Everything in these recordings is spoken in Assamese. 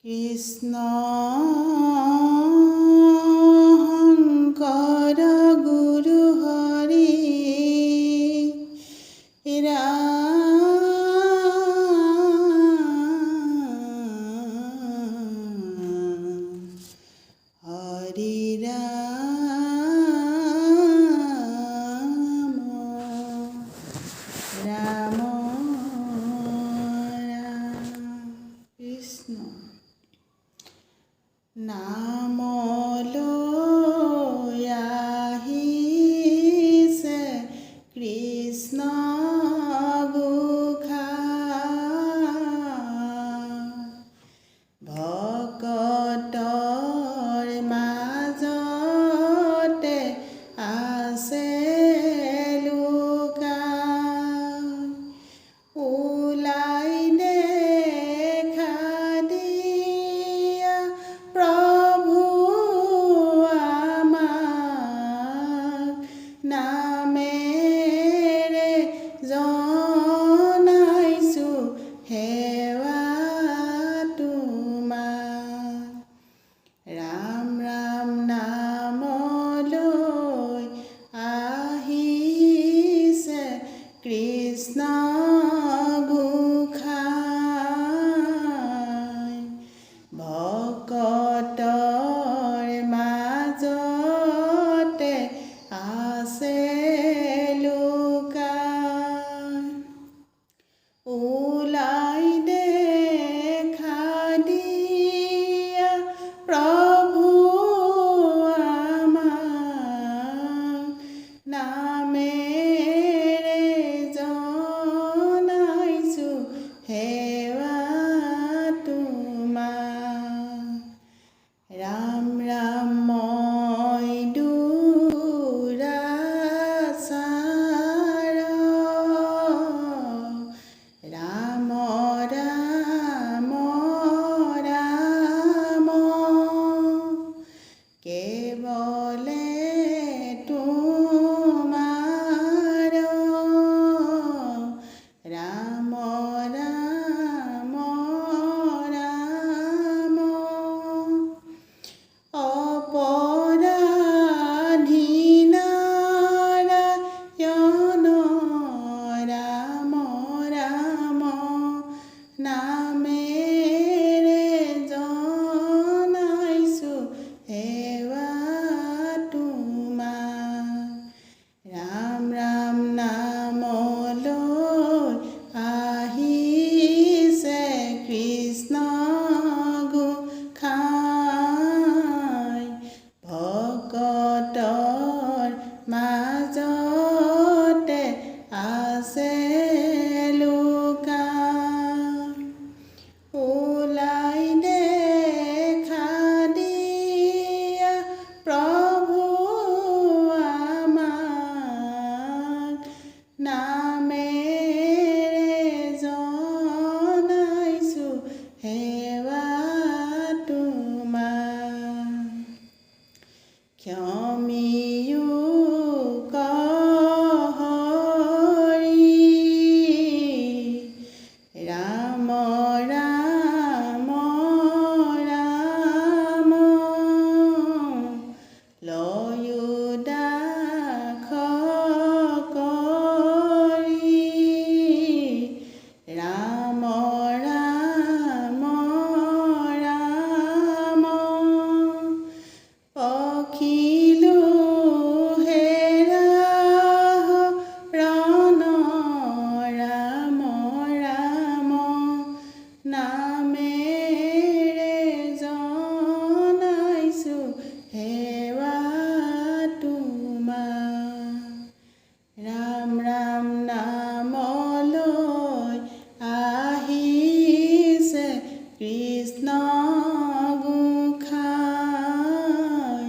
কৃষ্ণ শংকৰ গুৰু হৰি হৰি ৰাম কৃষ্ণ নামলৈ আহিছে কৃষ্ণ গোসাঁই ভকতৰ মাজতে আছে লুকাই ওলাই দেখা দিয়া প্ৰভু আমাক নামেৰে জনাইছোঁ সেৱা তোমাক ৰাম ৰাম নামলৈ আহিছে কৃষ্ণ গোসাঁই ভকতৰ মাজতে আছে লুকাই ওলাই দেখা দিয়া প্ৰভু আমাক নামেৰে জনাইছোঁ সেৱা তোমাক ৰাম ৰাম মই দুৰাচাৰ ৰাম ৰাম ৰাম কেৱলে তোমাৰ ৰাম ৰাম ৰাম অপৰাধী নাৰায়ণ ৰাম ৰাম নামেৰে জনাইছোঁ সেৱা তোমাক ৰাম ৰাম নামলৈ আহিছে কৃষ্ণ গোসাঁই ভকতৰ মাজতে আছে লুকাই ওলাই দেখা দিয়া প্ৰভু আমাক নামেৰে জনাইছোঁ সেৱা তোমাক ক্ষমিও হৰি ৰাম ৰাম ৰাম লয়ো দাস কৰি ৰাম ৰাম ৰাম পখিলো হেৰা ৰণ ৰাম ৰাম নামেৰে জনাইছোঁ সেৱা তোমাক ৰাম ৰাম নামলৈ আহিছে কৃষ্ণ গোসাঁই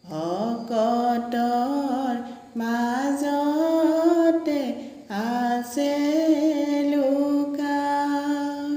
ভকতৰ মাজতে আছে লুকাই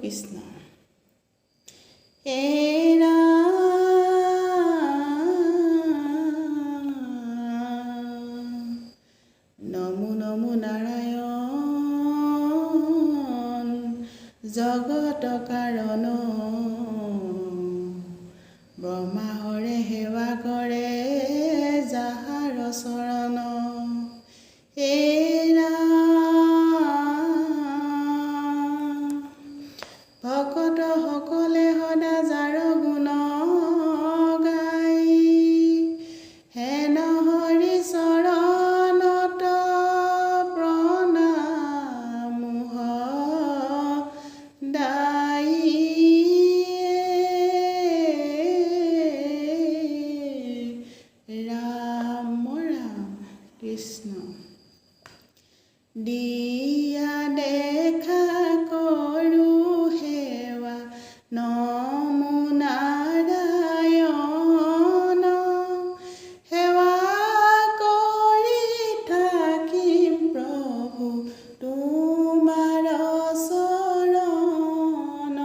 কৃষ্ণ হে ৰাম নমো নমো নাৰায়ণ জগত কাৰণ ব্ৰহ্মাহৰে সেৱা কৰে যাহাৰ চৰণ হে ৰাম ভকত সকলে সদা যাৰ গুণ গাই হেন হৰি চৰণত প্ৰণাম দাই ৰাম ৰাম কৃষ্ণ দিয়া দেখা কৰো সেৱা নমো নাৰায়ণ সেৱা কৰি থাকিম প্ৰভু তোমাৰ চৰণ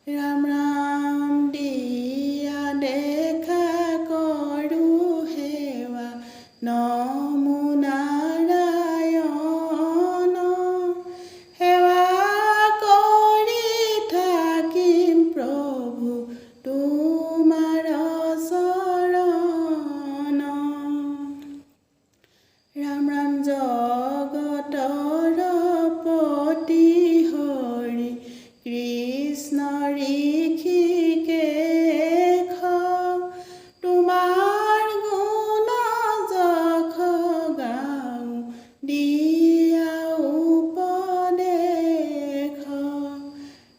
ৰাম ৰাম দিয়া দেখা কৰো সেৱা নমো নাৰায়ণ সেৱা কৰি থাকিম প্ৰভু তোমাৰ চৰণ ৰাম ৰাম জগতৰ পতি হৰি কৃষ্ণ ঋষিকেশ তোমাৰ গুণ যশ গাওঁ দিয়া উপদেশ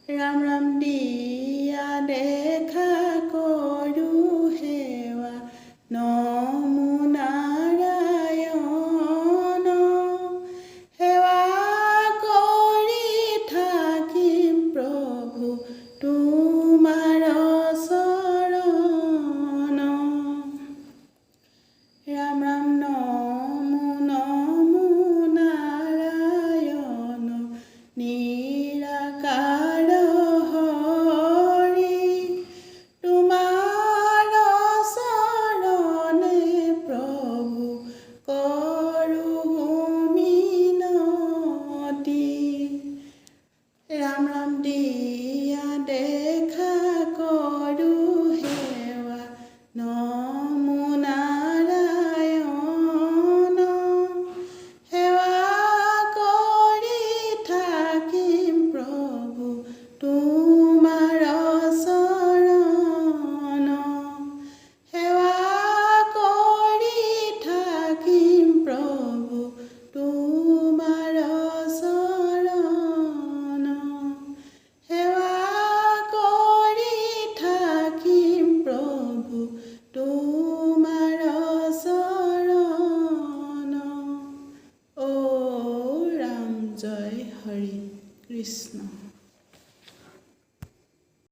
ৰাম ৰাম দিয়া দেখা কৰো সেৱা নমো নাৰায়ণ সেৱা কৰি থাকিম প্ৰভু তোমাৰ চৰণ ৰাম ৰাম নমো নমো নাৰায়ণ নিৰাকাৰ হৰি তোমাৰ চৰণে প্ৰভু কৰো মিনতি ৰাম ৰাম দিয়া দেখা কৰো সেৱা নমো নাৰায়ণ সেৱা কৰি থাকিম প্ৰভু তোমাৰ চৰণ সেৱা কৰি থাকিম প্ৰভু তোমাৰ চৰণ সেৱা কৰি থাকিম প্ৰভু তোমাৰ চৰণ ও ৰাম জয় হৰি কৃষ্ণ